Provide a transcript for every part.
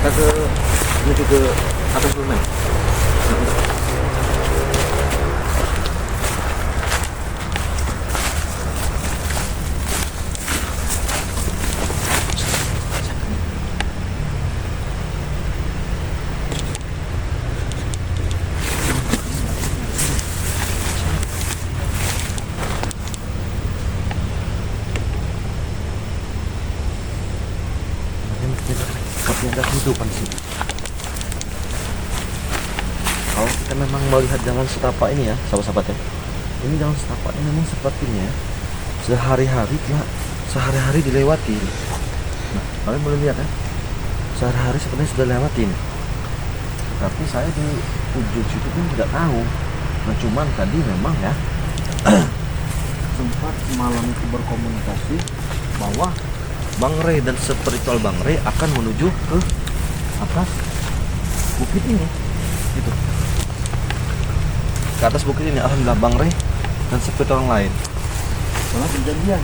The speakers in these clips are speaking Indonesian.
kita menuju ke atas dulu men. Seperti ada kehidupan sih. Kalau kita memang melihat jalan setapak ini ya, sahabat-sahabat ya, ini jalan setapak ini memang sepertinya ya, sehari-hari dilewati. Nah, kalian boleh lihat ya, sehari-hari sebenarnya sudah lewatin. Tapi saya di ujung situ pun tidak tahu. Nah, cuman tadi memang ya sempat malam itu berkomunikasi bahwa Bang Ray dan spiritual Bang Ray akan menuju ke atas bukit ini, gitu. Ke atas bukit ini, alhamdulillah Bang Ray dan spiritual yang lain. Soalnya perjanjian.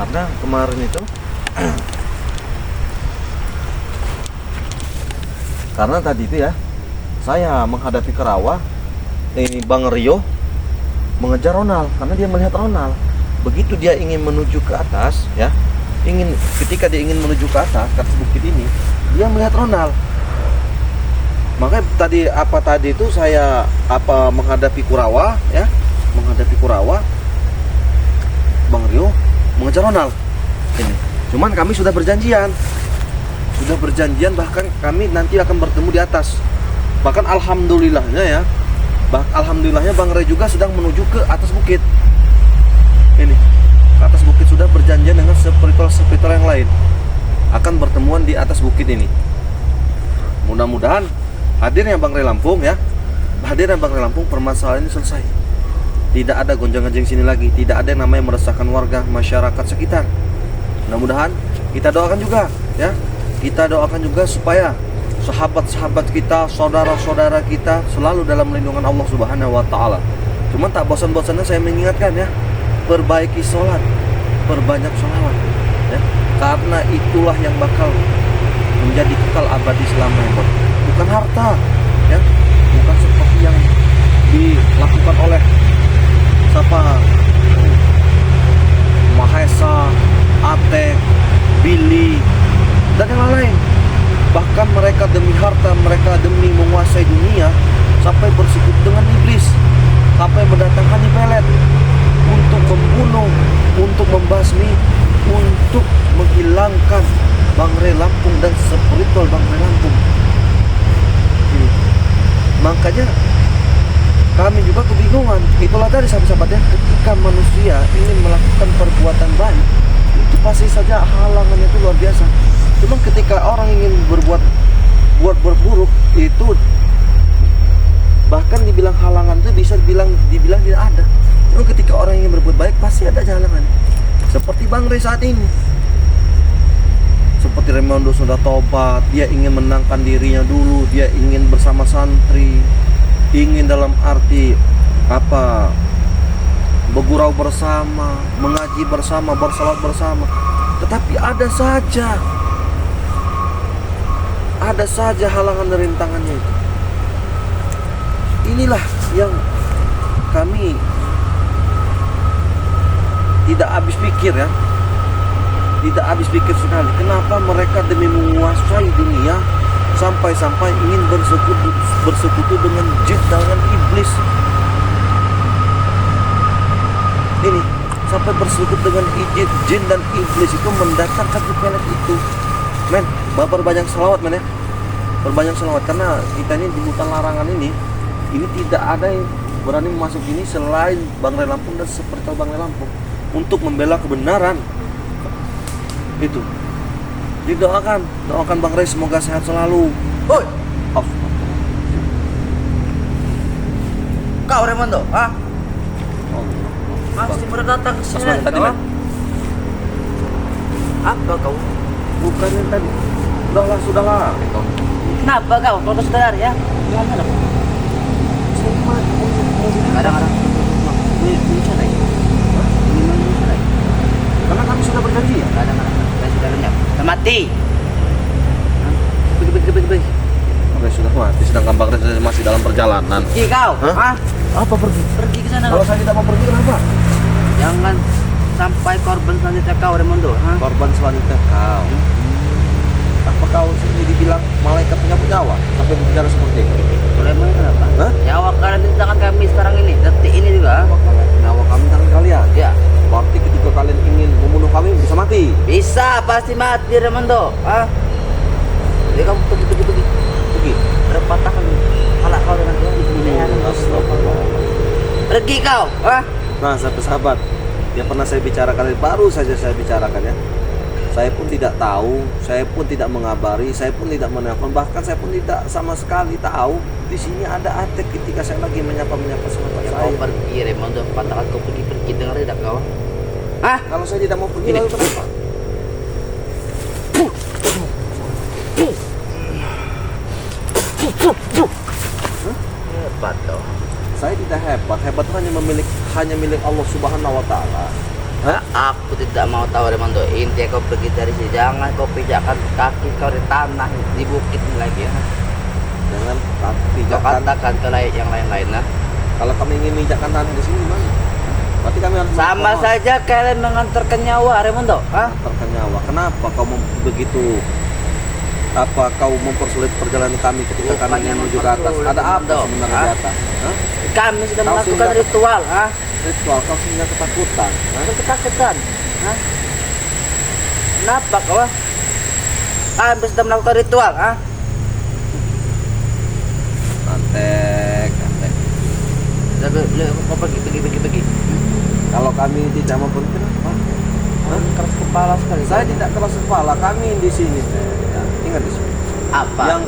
Karena kemarin itu karena tadi itu ya saya menghadapi ke rawa, ini Bang Rio mengejar Ronald karena dia melihat Ronald. Begitu dia ingin menuju ke atas ya, ketika dia ingin menuju ke atas bukit ini, dia melihat Ronald. Makanya tadi itu saya menghadapi Kurawa ya, menghadapi Kurawa, Bang Rio mengejar Ronald ini. Cuman kami sudah berjanjian bahkan kami nanti akan bertemu di atas. Bahkan alhamdulillahnya Bang Ray juga sedang menuju ke atas bukit ini, ke atas bukit. Sudah berjanjian dengan spiritual yang lain akan bertemuan di atas bukit ini. Mudah-mudahan hadirnya Bang Ray Lampung permasalahan ini selesai. Tidak ada gonjang-ganjing sini lagi, tidak ada yang namanya meresahkan warga masyarakat sekitar. Mudah-mudahan kita doakan juga ya. Kita doakan juga supaya sahabat-sahabat kita, saudara-saudara kita selalu dalam lindungan Allah Subhanahu wa taala. Cuman tak bosan-bosannya saya mengingatkan ya, perbaiki sholat, perbanyak sholawat ya. Karena itulah yang bakal menjadi kekal abadi selamanya. Bukan harta ya, bukan seperti yang dilakukan oleh Mahesa, Ate, Billy, dan yang lain. Bahkan mereka demi harta, mereka demi menguasai dunia sampai bersekutu dengan iblis, sampai mendatangkan pelet untuk membunuh, untuk membasmi, untuk menghilangkan Bang Ray Lampung dan spiritual Bang Ray Lampung. Makanya kami juga kebingungan. Itulah tadi sahabat-sahabat ya, ketika manusia ingin melakukan perbuatan baik, itu pasti saja halangannya itu luar biasa. Cuma ketika orang ingin berbuat buruk, itu bahkan dibilang halangan itu bisa dibilang tidak ada. Cuma ketika orang ingin berbuat baik pasti ada halangan. Seperti Bang Ray saat ini, seperti Raimondo sudah tobat, dia ingin menangkan dirinya dulu, dia ingin bersama santri, ingin dalam arti bergurau bersama, mengaji bersama, bersalat bersama. Tetapi ada saja halangan dan rintangannya itu. Inilah yang kami tidak habis pikir ya, tidak habis pikir sekali. Kenapa mereka demi menguasai dunia sampai-sampai ingin bersekutu dengan jin, dengan iblis. Ini sampai bersekutu dengan jin dan iblis itu mendatangkan pelet itu. Men, berbanyak selawat men ya. Berbanyak selawat karena kita ini di hutan larangan ini tidak ada yang berani masuk ini selain Bang Ray Lampung dan seperti Bang Ray Lampung untuk membela kebenaran. Itu. Didoakan Bang Ray semoga sehat selalu. Woi, kau Raimondo, ah? Masih baru datang ke sini. Tadi, Apa kau? bukan yang tadi. Sudahlah. Kenapa kau? Kalau saudara ya? Gimana? Kadang-kadang ini cerai. Ini cerai. Karena kami sudah berjanji ya. Kadang-kadang saya sudah lenyap. Sudah mati. Pergi. Kami sudah mati, sedangkan Bang Reza masih dalam perjalanan. Pergi kau. Hah? Apa pergi? Pergi ke sana. Kalau saya tidak mau pergi kenapa? Jangan sampai korban selanjutnya kau, Raimondo. Korban selanjutnya kau. Apa kau sendiri dibilang malaikat punya nyawa sampai berbicara seperti itu? Raimondo kenapa? Hah? Nyawa kalian di tangan kami sekarang ini, detik ini juga. Nyawa kami tangan kalian. Ya. Berarti ketika kalian ingin membunuh kami bisa mati. Bisa, pasti mati, Raimondo. Jadi kamu pergi. Terpatahkan kepala kau dengan Tuhan di dunia. Pergi kau. Nah, sahabat, yang pernah saya bicarakan baru saja saya bicarakan ya. Saya pun tidak tahu, saya pun tidak mengabari, saya pun tidak menelpon, bahkan saya pun tidak sama sekali tahu di sini ada Atek ketika saya lagi menyapa sahabat Ya, saya. kau pergi, Raimondo. Patahkan kau pergi dengar tidak kau? Kalau saya tidak mau pergi Ini. lalu kenapa? Hebat kau. Saya tidak hebat itu hanya milik Allah Subhanahu wa taala. Aku tidak mau tahu, Raimondo. Intinya kau pergi dari sini. Jangan kau pijakkan kaki kau di tanah di bukit ini lagi. Jangan Kau pijakan. katakan ke yang lain-lain. Kalau kami ingin menginjakkan tanah di sini gimana? Berarti kami harus Sama memohon. saja kalian mengantarkan nyawa, Raimondo. Mengantarkan nyawa. Kenapa kau begitu? Apa kau mempersulit perjalanan kami ketika kami Bukannya ingin menuju ke atas? mempersulit, Ada apa Raimondo. sebenarnya di atas? Kami sudah Kau melakukan sehingga- ritual. Ritual kau sehingga ketakutan. Ketakutan. Kenapa kau? Kami sudah melakukan ritual. Antek. Kau pergi. Kalau kami tidak mau pergi kenapa? Keras kepala sekali. Saya tidak keras kepala. Kami di sini. Ya, ingat di sini. Apa?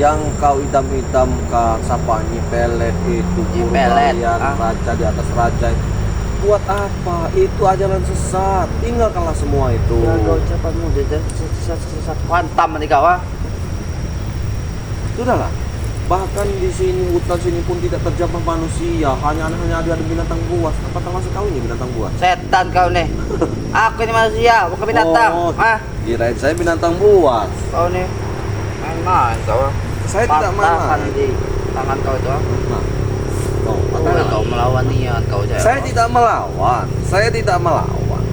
Yang kau idam-idamkan siapa nyipelet itu Nyipelet, Burbalian, raja di atas raja itu. Buat apa? Itu ajaran sesat. Tinggalkanlah semua itu. Jaga ucapanmu, sesat kuantam nanti kau. Sudahlah. Bahkan di sini hutan sini pun tidak terjamah manusia. Hanya ada binatang buas. Apa termasuk kau ini binatang buas? Setan kau nih. Aku ini manusia, bukan binatang. Oh, kirain saya binatang buas. Kau nih main kau. Saya tidak Patahkan main. di tangan kau itu. Nah, Kau melawan niat kau jaya. Saya tidak melawan.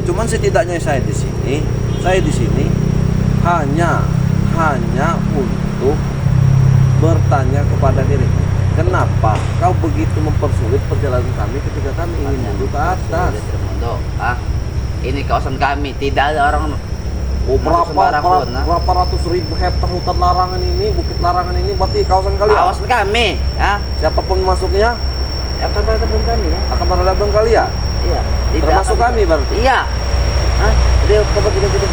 Cuman setidaknya saya di sini hanya untuk bertanya kepada diri. Kenapa kau begitu mempersulit perjalanan kami ketika kami ingin menuju ke atas? Ini kawasan kami, tidak ada orang. Berapa ratus ribu hektar hutan larangan ini, bukit larangan ini berarti kawasan kalian. Kawasan kami, Siapapun masuknya akan bertemu kami ya. akan berhadapan kalian. Iya. Termasuk kami berarti. Iya. Dia gitu.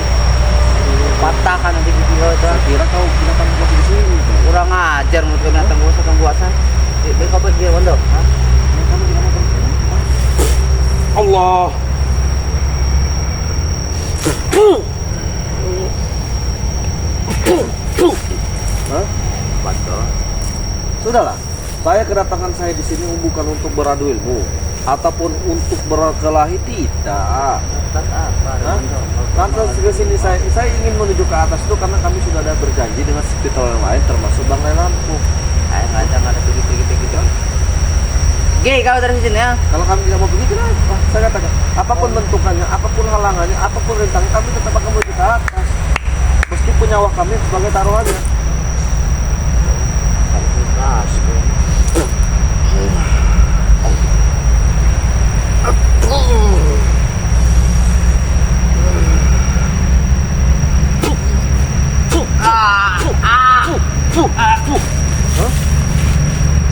Patahkan nanti gigi kau itu. Saya kira kau binatang buas di sini. Kurang ajar menurut kau binatang buasan. Kau pergi Wondo. Kamu tidak mau pergi. Allah. Betul. Sudahlah. Saya kedatangan saya di sini bukan untuk beradu ilmu ataupun untuk berkelahi, tidak. Karena ke sini saya ingin menuju ke atas itu karena kami sudah ada berjanji dengan spiritual yang lain termasuk Bang Ray Lampung. Nggak ada pergi dong. Gay kau dari sini ya. Kalau kami tidak mau pergi kenapa? Saya katakan apapun bentukannya, apapun halangannya, apapun rintangan kami tetap akan menuju ke atas. Meskipun nyawa kami sebagai taruhannya.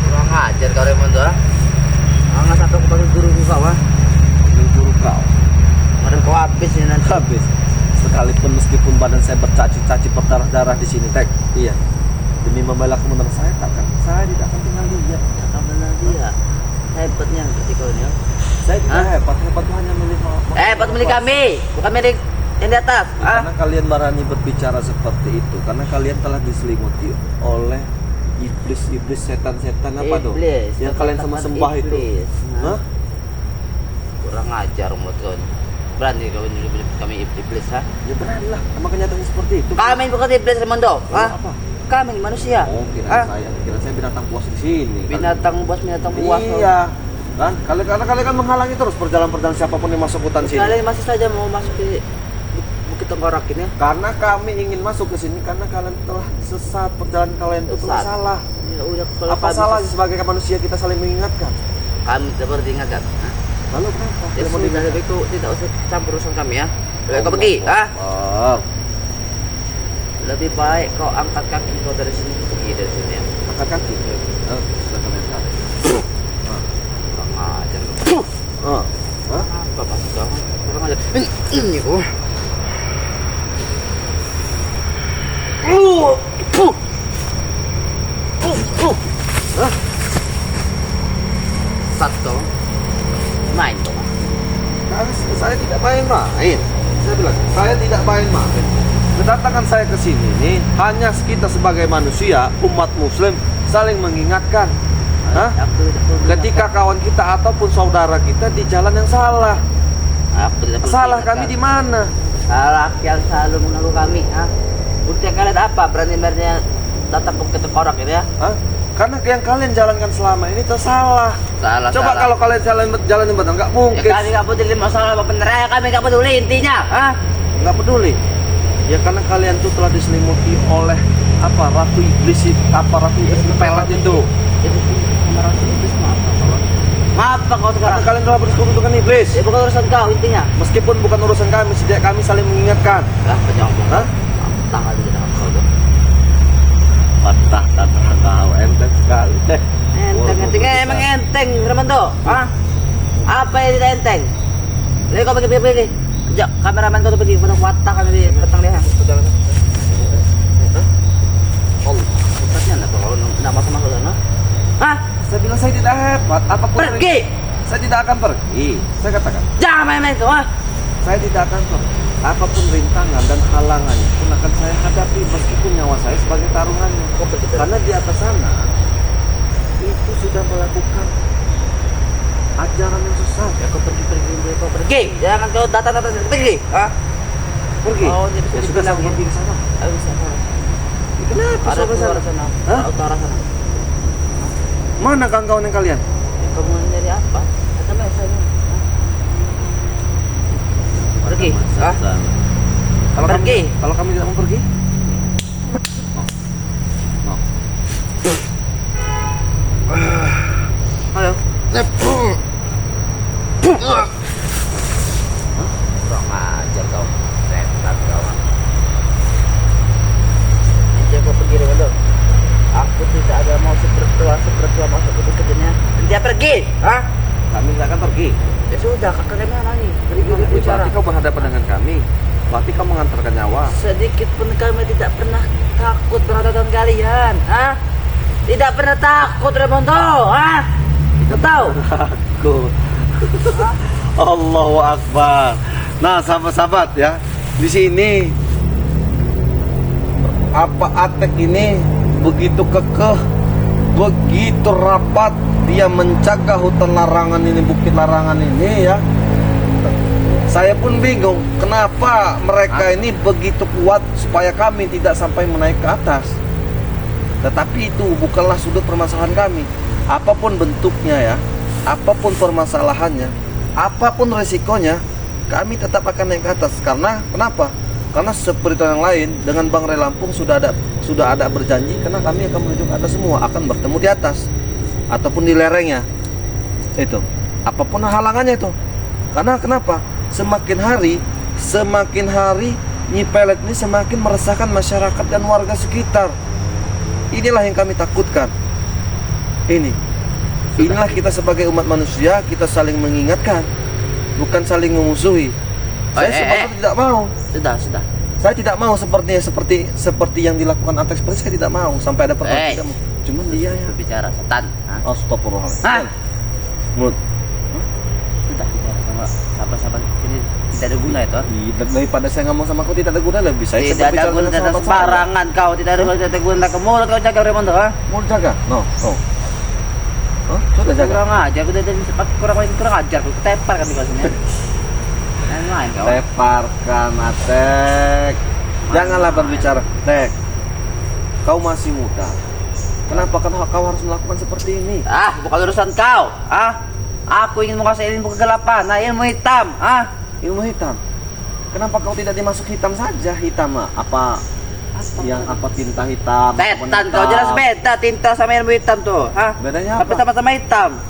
Kurang ajar kau Raimondo. Nggak satu kepada guru kau Guru kau Ada kau habis ini nanti. habis. Sekalipun meskipun badan saya bercaci-caci berdarah-darah di sini, Tek. Iya. Demi membela kemenangan saya saya tidak akan tinggal diam. Kau benar dia. Hebatnya seperti kau ini. Saya tidak hebat itu hanya milik Hebat milik kami, bukan milik yang di atas. Karena kalian berani berbicara seperti itu, karena kalian telah diselimuti oleh iblis, setan-setan apa tuh? Iblis, Yang kalian sama sembah itu. iblis. Hah? Kurang ajar mulut kau. Berani kau nyebut kami iblis, ha? Ya berani lah, sama kenyataannya seperti itu. Kami bukan iblis, Ramondo. Hah? Hah? Apa? Kami manusia. Oh, Hah? kira saya binatang buas di sini. Binatang buas. Iya. Kan? Karena kalian kan menghalangi terus perjalanan siapapun yang masuk hutan sini. Kalian masih saja mau masuk di Bukit Tengkorak ini. Karena kami ingin masuk ke sini karena kalian telah sesat, perjalanan kalian itu telah Sesat. salah. Ya udah, kalau Apa kami salah sebagai manusia kita saling mengingatkan? kami tidak diingatkan. Hah? Lalu kenapa? Ya Kalian mau sudah, diingatkan? lebih itu tidak usah campur urusan kami ya. Lebih kau pergi, ah. Oh, Lebih baik kau angkat kaki kau dari sini, pergi dari sini ya. angkat kaki. Oh, sudah kalian tahu. Kurang ajar kau. Oh, hah? Apa maksud kau? Kurang ajar. Ini kau. Hah? Satu. Main kau. Saya tidak main-main. Saya bilang, saya tidak main-main. Kedatangan saya ke sini nih hanya kita sebagai manusia, umat muslim saling mengingatkan. Hah? Ketika kawan kita ataupun saudara kita di jalan yang salah. Aku tidak perlu Salah diingatkan. kami di mana? Salah yang selalu mengganggu kami, ah. Bukti kalian apa? Berani-beraninya datang ke Bukit Tengkorak ini ya? Hah? Karena yang kalian jalankan selama ini tersalah. Salah. Coba salah. kalau kalian jalan yang benar, nggak Ya mungkin. kami nggak peduli masalah apa bener ya, kami nggak peduli intinya, ah. Nggak peduli. Ya karena kalian tuh telah diselimuti oleh apa? Ratu iblis, ratu iblis pelet itu. Itu sama ratu iblis maaf apa? Maaf Pak, kau Karena sekarang. kalian telah bersekutu dengan iblis. Ya bukan urusan kau intinya. Meskipun bukan urusan kami, setidaknya kami saling mengingatkan. Lah, penyambung. Hah? Tangan di dalam kau tuh. Patah tanah kau enteng sekali. Enteng, emang enteng, Ramondo. Ah, apa yang tidak enteng? Lihat kau pergi. Kejap, kameramen kau tuh pergi, penuh watak kami di petang dia. Oh, putasnya lah kalau nak masuk sana. Hah? Saya bilang saya tidak hebat. Apapun Pergi! saya tidak akan pergi. Saya katakan, Jangan main-main kau, ah. saya tidak akan pergi. Apapun rintangan dan halangannya pun akan saya hadapi meskipun nyawa saya sebagai taruhannya. Kau pergi. Karena di atas sana itu sudah melakukan ajaran yang sesat. Ya kau pergi. Kau pergi. Jangan kau datang pergi. Ah. Pergi. Oh, jadi Ya pergi sudah saya lagi. pergi ke sana. Ayo sana. Kenapa Ada sampai keluar sana? sana. Hah? Utara sana. Mana kawan-kawan yang kalian? Ya, kamu dari apa? Kata saya. Pergi. Ah. Kalau Pergi. Kalau kami tidak mau pergi? No. Ayo. Kurang ajar kau. Setan kau. Nanti kau pergi dulu. Aku tidak ada mau seperti masuk ke bukitnya. Dia pergi. Hah? Kami tidak akan pergi. Ya sudah, kakak kemana lagi? Beri bicara. Berarti kau berhadapan dengan kami. Berarti kau mengantarkan nyawa. Sedikit pun kami tidak pernah takut berhadapan kalian. Hah? Tidak pernah takut, Ramondo. Hah? Kau tahu? Aku. Allahu Akbar. Nah, sahabat-sahabat ya, di sini apa Atek ini begitu kekeh, begitu rapat dia menjaga hutan larangan ini, bukit larangan ini ya. Saya pun bingung kenapa mereka ini begitu kuat supaya kami tidak sampai menaik ke atas. Tetapi itu bukanlah sudut permasalahan kami. Apapun bentuknya ya, apapun permasalahannya, apapun resikonya, kami tetap akan naik ke atas. Karena kenapa? Karena seperti yang lain dengan Bang Ray Lampung sudah ada berjanji karena kami akan menuju ke atas semua, akan bertemu di atas ataupun di lerengnya. Itu. Apapun halangannya itu. Karena kenapa? Semakin hari Nyi Pelet ini semakin meresahkan masyarakat dan warga sekitar. Inilah yang kami takutkan. Inilah kita sebagai umat manusia, kita saling mengingatkan, bukan saling memusuhi. Saya sebenarnya tidak mau. Sudah. Saya tidak mau seperti yang dilakukan Atek, seperti saya tidak mau sampai ada pertanyaan tidak mau. Cuman dia ya. Berbicara setan. Hah? Astagfirullahaladzim. Hah? Mulut. Sudah bicara sama sahabat-sahabat ini tidak ada guna itu. Tidak, daripada saya ngomong sama kau tidak ada guna, lebih saya Tidak ada guna, tidak ada sembarangan kau, tidak ada guna. Ke mulut kau jaga Raimondo, ha? Mau jaga? No. Coba jaga. Kurang ajar, aku udah sempat kurang ajar, aku tepar kan di kelas ini. Main kau. Teparkan, Atek. Janganlah berbicara, Tek. Kau masih muda. Kenapa kau harus melakukan seperti ini? Bukan urusan kau, Aku ingin menguasai ilmu kegelapan, ilmu hitam, Ilmu hitam. Kenapa kau tidak dimasuk hitam saja? Hitam apa? Yang apa tinta hitam? Setan kau, jelas beda tinta sama ilmu hitam tuh, Bedanya apa? Tapi sama-sama hitam,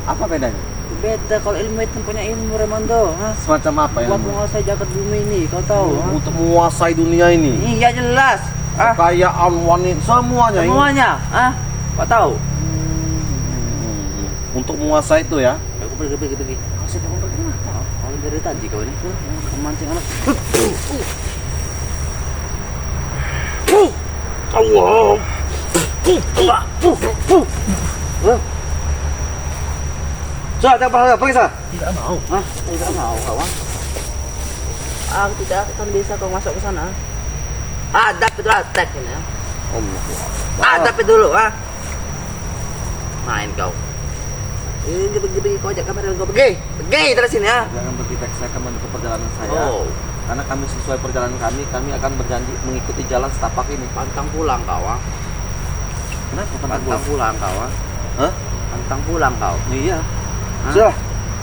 Apa bedanya? Beda kalau ilmu hitam punya ilmu Raimondo, Semacam apa yang? Buat menguasai jagat bumi ini, kau tahu? Untuk menguasai dunia ini. Iya jelas, Kekayaan wanita semuanya. semuanya, kau tahu? Untuk menguasai itu ya. Aku pergi. Kau sih kamu pergi kenapa? Kau dari tadi kau ini memancing anak. Allah. Pergi sana. Tidak mau. Tidak mau kawan. Aku tidak akan bisa kau masuk ke sana. Hadap itu Atek ini. Hadap itu dulu, Main kau. Ini pergi kau ajak kamera kau pergi dari sini, Jangan bertitek, saya akan menutup perjalanan saya. Karena kami sesuai perjalanan kami akan berjanji mengikuti jalan setapak ini. Pantang pulang kau, Kenapa Pantang pulang kau, Hah? Pantang pulang kau. Iya. Sudah.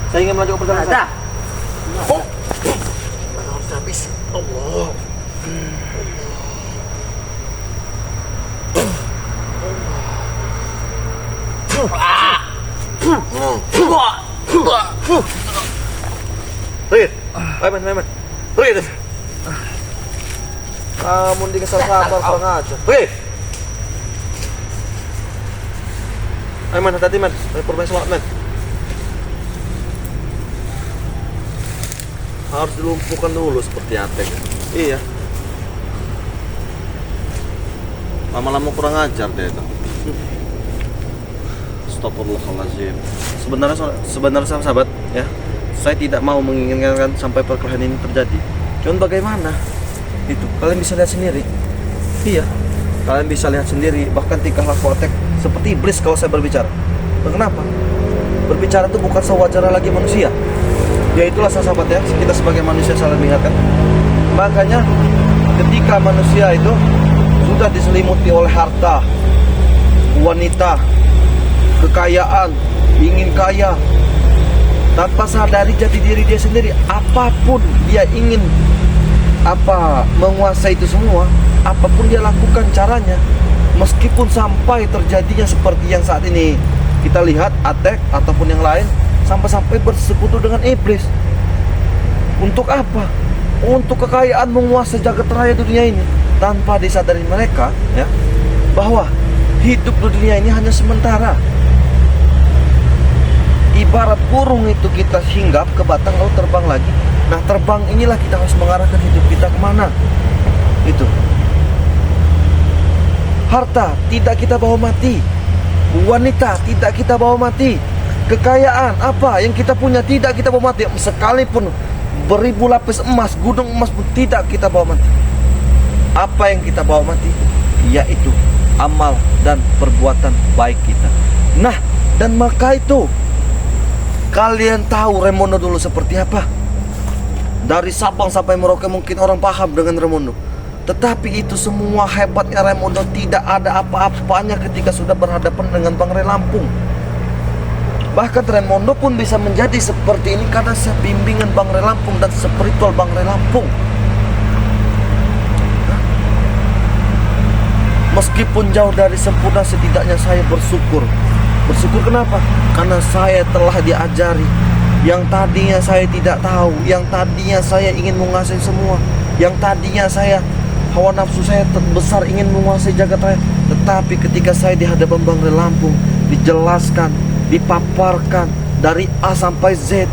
Saya ingin melanjutkan perjalanan saya. Harus habis. Allah. Rit. Aiman. Rit. Kamu dikasih sabar kurang aja. Rit. Aiman, hati-hati, man. Permain semangat, man. Harus dilumpuhkan dulu seperti Atek. Iya. Lama-lama kurang ajar deh itu. Astagfirullahaladzim. Sebenarnya sahabat, ya, saya tidak mau menginginkan sampai perkelahian ini terjadi. Cuman bagaimana? Itu kalian bisa lihat sendiri. Iya, kalian bisa lihat sendiri. Bahkan tingkah laku Atek seperti iblis kalau saya berbicara. Kenapa? Berbicara itu bukan sewajarnya lagi manusia. Ya itulah sahabat ya, kita sebagai manusia saling mengingatkan. Makanya ketika manusia itu sudah diselimuti oleh harta, wanita, kekayaan, ingin kaya, tanpa sadari jati diri dia sendiri, apapun dia ingin menguasai itu semua, apapun dia lakukan caranya, meskipun sampai terjadinya seperti yang saat ini kita lihat Atek ataupun yang lain, sampai-sampai bersekutu dengan iblis. Untuk apa? Untuk kekayaan, menguasai jagat raya dunia ini, tanpa disadari mereka ya bahwa hidup di dunia ini hanya sementara. Ibarat burung itu kita hinggap ke batang lalu terbang lagi. Nah, terbang inilah kita harus mengarahkan hidup kita kemana. Itu harta tidak kita bawa mati, wanita tidak kita bawa mati, kekayaan apa yang kita punya tidak kita bawa mati. Sekalipun beribu lapis emas, gunung emas pun tidak kita bawa mati. Apa yang kita bawa mati? Yaitu amal dan perbuatan baik kita. Nah, dan maka itu kalian tahu Raimondo dulu seperti apa? Dari Sabang sampai Merauke mungkin orang paham dengan Raimondo. Tetapi itu semua hebatnya Raimondo tidak ada apa-apanya ketika sudah berhadapan dengan Bang Ray Lampung. Bahkan Raimondo pun bisa menjadi seperti ini karena bimbingan Bang Ray Lampung dan spiritual Bang Ray Lampung. Meskipun jauh dari sempurna, setidaknya saya bersyukur. Bersyukur kenapa? Karena saya telah diajari yang tadinya saya tidak tahu, yang tadinya saya ingin menguasai semua, yang tadinya saya hawa nafsu saya terbesar ingin menguasai jagat raya. Tetapi ketika saya di hadapan Bang Ray Lampung, dijelaskan, dipaparkan dari A sampai Z,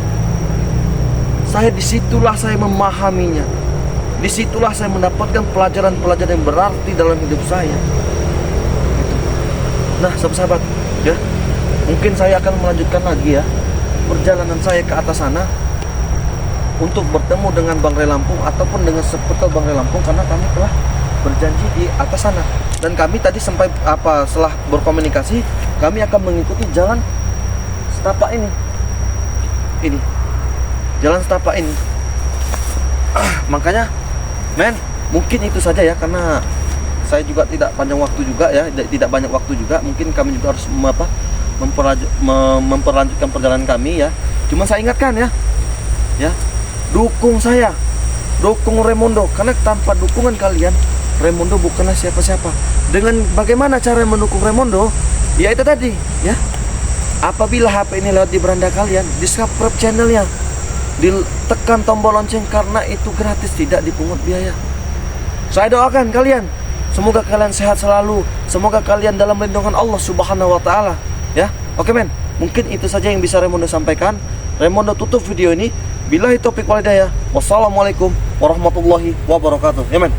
disitulah saya memahaminya. Disitulah saya mendapatkan pelajaran-pelajaran yang berarti dalam hidup saya. Nah, sahabat-sahabat, ya, mungkin saya akan melanjutkan lagi ya perjalanan saya ke atas sana untuk bertemu dengan Bang Ray Lampung ataupun dengan seputar Bang Ray Lampung, karena kami telah berjanji di atas sana. Dan kami tadi sampai setelah berkomunikasi, kami akan mengikuti jalan setapak ini. Ini. Jalan setapak ini. Makanya, men, mungkin itu saja ya, karena saya juga tidak panjang waktu juga ya, tidak banyak waktu juga. Mungkin kami juga harus memperlanjutkan perjalanan kami ya. Cuma saya ingatkan ya, dukung saya, dukung Raymondo, karena tanpa dukungan kalian, Raymondo bukanlah siapa-siapa. Dengan bagaimana cara mendukung Raymondo? Ya itu tadi ya. Apabila HP ini lewat di beranda kalian, di subscribe channelnya, ditekan tombol lonceng, karena itu gratis, tidak dipungut biaya. Saya doakan kalian, semoga kalian sehat selalu, semoga kalian dalam lindungan Allah Subhanahu wa taala ya. Oke men, mungkin itu saja yang bisa Raymondo sampaikan. Raymondo tutup video ini. Billahi taufiq wal hidayah. Wassalamualaikum warahmatullahi wabarakatuh. Ya men.